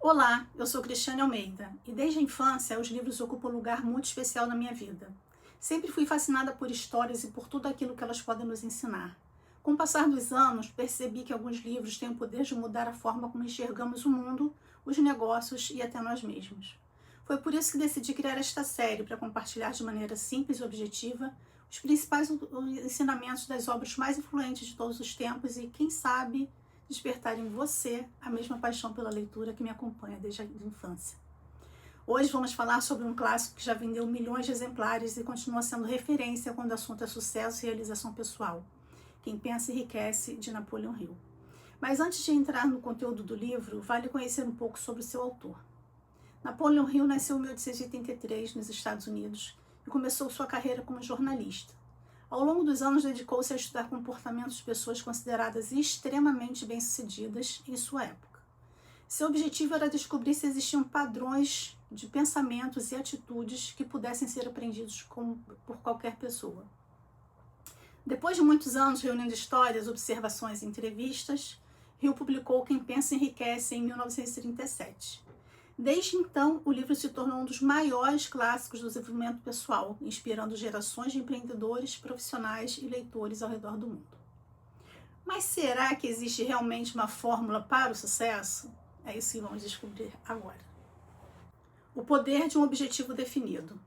Olá, eu sou Cristiane Almeida e desde a infância os livros ocupam um lugar muito especial na minha vida. Sempre fui fascinada por histórias e por tudo aquilo que elas podem nos ensinar. Com o passar dos anos, percebi que alguns livros têm o poder de mudar a forma como enxergamos o mundo, os negócios e até nós mesmos. Foi por isso que decidi criar esta série para compartilhar de maneira simples e objetiva os principais ensinamentos das obras mais influentes de todos os tempos e, quem sabe, despertar em você a mesma paixão pela leitura que me acompanha desde a infância. Hoje vamos falar sobre um clássico que já vendeu milhões de exemplares e continua sendo referência quando o assunto é sucesso e realização pessoal. Quem Pensa Enriquece, de Napoleon Hill. Mas antes de entrar no conteúdo do livro, vale conhecer um pouco sobre o seu autor. Napoleon Hill nasceu em 1883 nos Estados Unidos e começou sua carreira como jornalista. Ao longo dos anos, dedicou-se a estudar comportamentos de pessoas consideradas extremamente bem-sucedidas em sua época. Seu objetivo era descobrir se existiam padrões de pensamentos e atitudes que pudessem ser aprendidos por qualquer pessoa. Depois de muitos anos reunindo histórias, observações e entrevistas, Hill publicou Quem Pensa Enriquece em 1937. Desde então, o livro se tornou um dos maiores clássicos do desenvolvimento pessoal, inspirando gerações de empreendedores, profissionais e leitores ao redor do mundo. Mas será que existe realmente uma fórmula para o sucesso? É isso que vamos descobrir agora. O poder de um objetivo definido.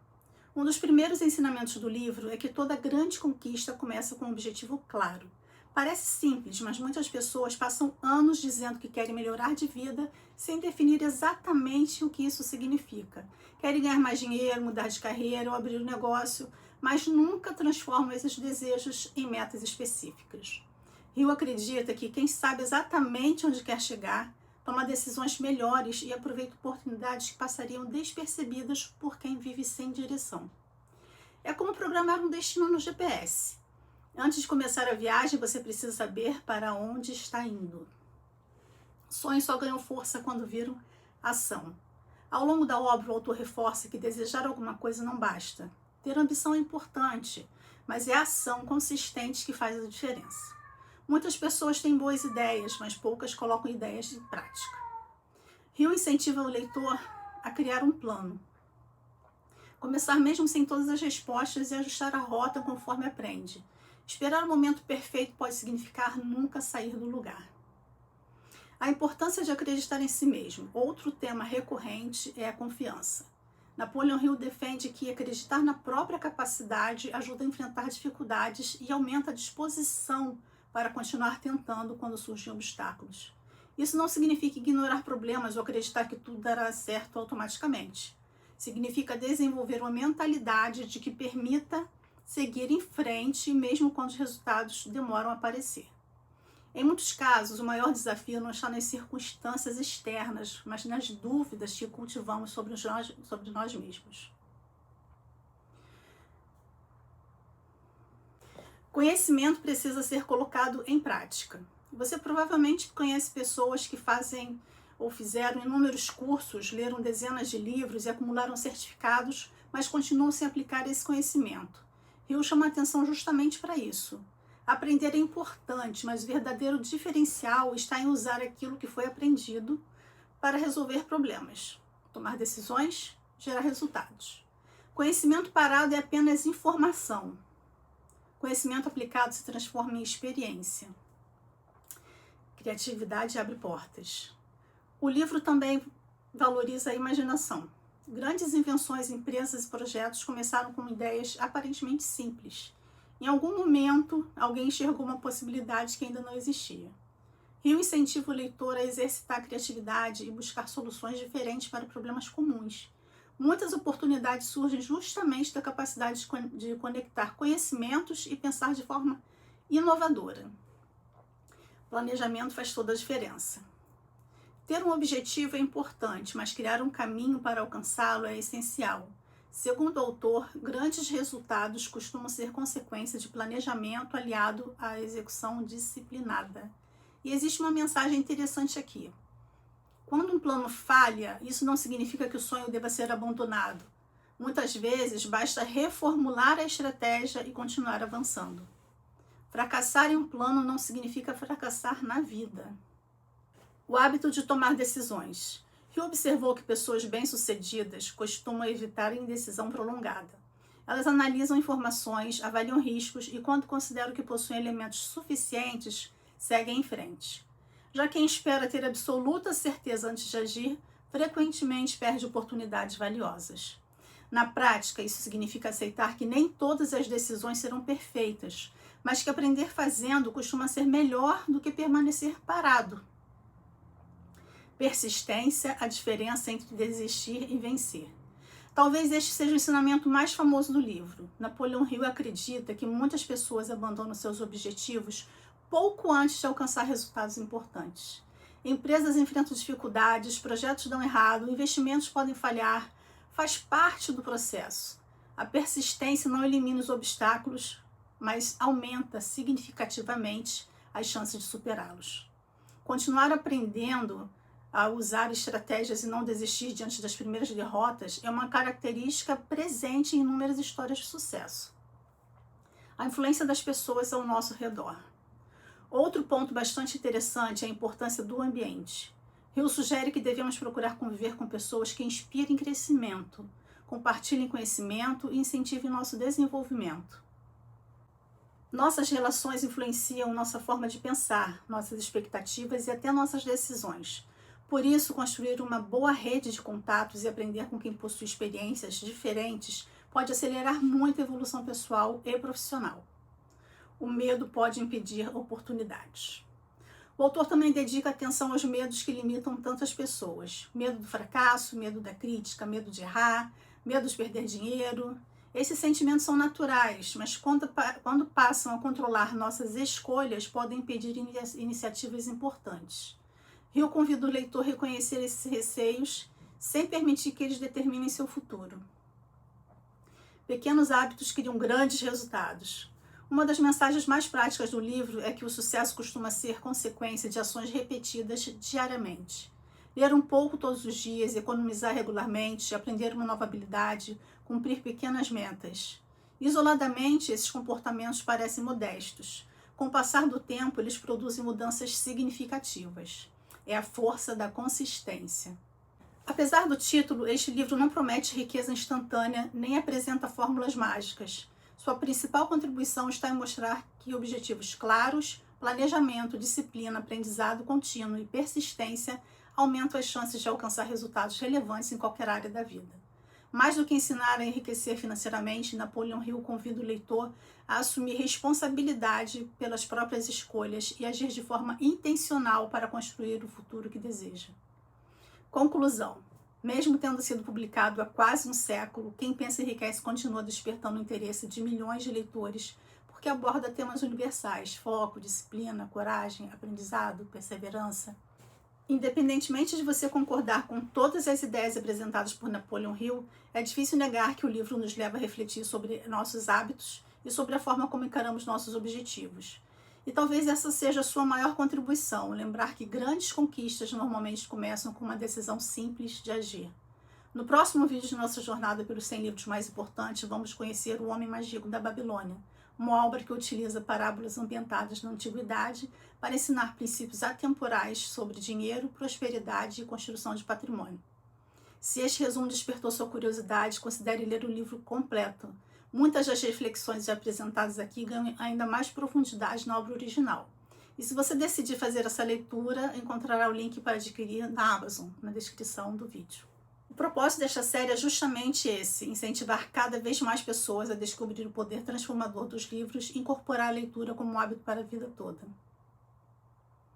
Um dos primeiros ensinamentos do livro é que toda grande conquista começa com um objetivo claro. Parece simples, mas muitas pessoas passam anos dizendo que querem melhorar de vida sem definir exatamente o que isso significa. Querem ganhar mais dinheiro, mudar de carreira ou abrir um negócio, mas nunca transformam esses desejos em metas específicas. Hill acredita que quem sabe exatamente onde quer chegar toma decisões melhores e aproveita oportunidades que passariam despercebidas por quem vive sem direção. É como programar um destino no GPS. Antes de começar a viagem, você precisa saber para onde está indo. Sonhos só ganham força quando viram ação. Ao longo da obra, o autor reforça que desejar alguma coisa não basta. Ter ambição é importante, mas é a ação consistente que faz a diferença. Muitas pessoas têm boas ideias, mas poucas colocam ideias em prática. Hill incentiva o leitor a criar um plano. Começar mesmo sem todas as respostas e ajustar a rota conforme aprende. Esperar o momento perfeito pode significar nunca sair do lugar. A importância de acreditar em si mesmo. Outro tema recorrente é a confiança. Napoleon Hill defende que acreditar na própria capacidade ajuda a enfrentar dificuldades e aumenta a disposição para continuar tentando quando surgem obstáculos. Isso não significa ignorar problemas ou acreditar que tudo dará certo automaticamente. Significa desenvolver uma mentalidade de que permita seguir em frente, mesmo quando os resultados demoram a aparecer. Em muitos casos, o maior desafio não está nas circunstâncias externas, mas nas dúvidas que cultivamos sobre nós mesmos. Conhecimento precisa ser colocado em prática. Você provavelmente conhece pessoas que fazem ou fizeram inúmeros cursos, leram dezenas de livros e acumularam certificados, mas continuam sem aplicar esse conhecimento. Hill chama a atenção justamente para isso. Aprender é importante, mas o verdadeiro diferencial está em usar aquilo que foi aprendido para resolver problemas, tomar decisões, gerar resultados. Conhecimento parado é apenas informação. Conhecimento aplicado se transforma em experiência. Criatividade abre portas. O livro também valoriza a imaginação. Grandes invenções, empresas e projetos começaram com ideias aparentemente simples. Em algum momento, alguém enxergou uma possibilidade que ainda não existia. Hill incentiva o leitor a exercitar a criatividade e buscar soluções diferentes para problemas comuns. Muitas oportunidades surgem justamente da capacidade de conectar conhecimentos e pensar de forma inovadora. Planejamento faz toda a diferença. Ter um objetivo é importante, mas criar um caminho para alcançá-lo é essencial. Segundo o autor, grandes resultados costumam ser consequência de planejamento aliado à execução disciplinada. E existe uma mensagem interessante aqui. Quando um plano falha, isso não significa que o sonho deva ser abandonado. Muitas vezes, basta reformular a estratégia e continuar avançando. Fracassar em um plano não significa fracassar na vida. O hábito de tomar decisões. Hill observou que pessoas bem-sucedidas costumam evitar indecisão prolongada. Elas analisam informações, avaliam riscos e, quando consideram que possuem elementos suficientes, seguem em frente. Já quem espera ter absoluta certeza antes de agir, frequentemente perde oportunidades valiosas. Na prática, isso significa aceitar que nem todas as decisões serão perfeitas, mas que aprender fazendo costuma ser melhor do que permanecer parado. Persistência, a diferença entre desistir e vencer. Talvez este seja o ensinamento mais famoso do livro. Napoleão Hill acredita que muitas pessoas abandonam seus objetivos pouco antes de alcançar resultados importantes. Empresas enfrentam dificuldades, projetos dão errado, investimentos podem falhar, faz parte do processo. A persistência não elimina os obstáculos, mas aumenta significativamente as chances de superá-los. Continuar aprendendo a usar estratégias e não desistir diante das primeiras derrotas é uma característica presente em inúmeras histórias de sucesso. A influência das pessoas ao nosso redor. Outro ponto bastante interessante é a importância do ambiente. Hill sugere que devemos procurar conviver com pessoas que inspirem crescimento, compartilhem conhecimento e incentivem nosso desenvolvimento. Nossas relações influenciam nossa forma de pensar, nossas expectativas e até nossas decisões. Por isso, construir uma boa rede de contatos e aprender com quem possui experiências diferentes pode acelerar muito a evolução pessoal e profissional. O medo pode impedir oportunidades. O autor também dedica atenção aos medos que limitam tantas pessoas. Medo do fracasso, medo da crítica, medo de errar, medo de perder dinheiro. Esses sentimentos são naturais, mas quando passam a controlar nossas escolhas, podem impedir iniciativas importantes. Hill convida o leitor a reconhecer esses receios sem permitir que eles determinem seu futuro. Pequenos hábitos criam grandes resultados. Uma das mensagens mais práticas do livro é que o sucesso costuma ser consequência de ações repetidas diariamente. Ler um pouco todos os dias, economizar regularmente, aprender uma nova habilidade, cumprir pequenas metas. Isoladamente, esses comportamentos parecem modestos. Com o passar do tempo, eles produzem mudanças significativas. É a força da consistência. Apesar do título, este livro não promete riqueza instantânea nem apresenta fórmulas mágicas. Sua principal contribuição está em mostrar que objetivos claros, planejamento, disciplina, aprendizado contínuo e persistência aumentam as chances de alcançar resultados relevantes em qualquer área da vida. Mais do que ensinar a enriquecer financeiramente, Napoleão Hill convida o leitor a assumir responsabilidade pelas próprias escolhas e agir de forma intencional para construir o futuro que deseja. Conclusão. Mesmo tendo sido publicado há quase um século, Quem Pensa Enriquece continua despertando o interesse de milhões de leitores, porque aborda temas universais: foco, disciplina, coragem, aprendizado, perseverança. Independentemente de você concordar com todas as ideias apresentadas por Napoleão Hill, é difícil negar que o livro nos leva a refletir sobre nossos hábitos e sobre a forma como encaramos nossos objetivos. E talvez essa seja a sua maior contribuição, lembrar que grandes conquistas normalmente começam com uma decisão simples de agir. No próximo vídeo de nossa jornada pelos 100 livros mais importantes, vamos conhecer O Homem Mais Rico da Babilônia, uma obra que utiliza parábolas ambientadas na antiguidade para ensinar princípios atemporais sobre dinheiro, prosperidade e construção de patrimônio. Se este resumo despertou sua curiosidade, considere ler o livro completo. Muitas das reflexões apresentadas aqui ganham ainda mais profundidade na obra original. E se você decidir fazer essa leitura, encontrará o link para adquirir na Amazon, na descrição do vídeo. O propósito desta série é justamente esse: incentivar cada vez mais pessoas a descobrir o poder transformador dos livros e incorporar a leitura como um hábito para a vida toda.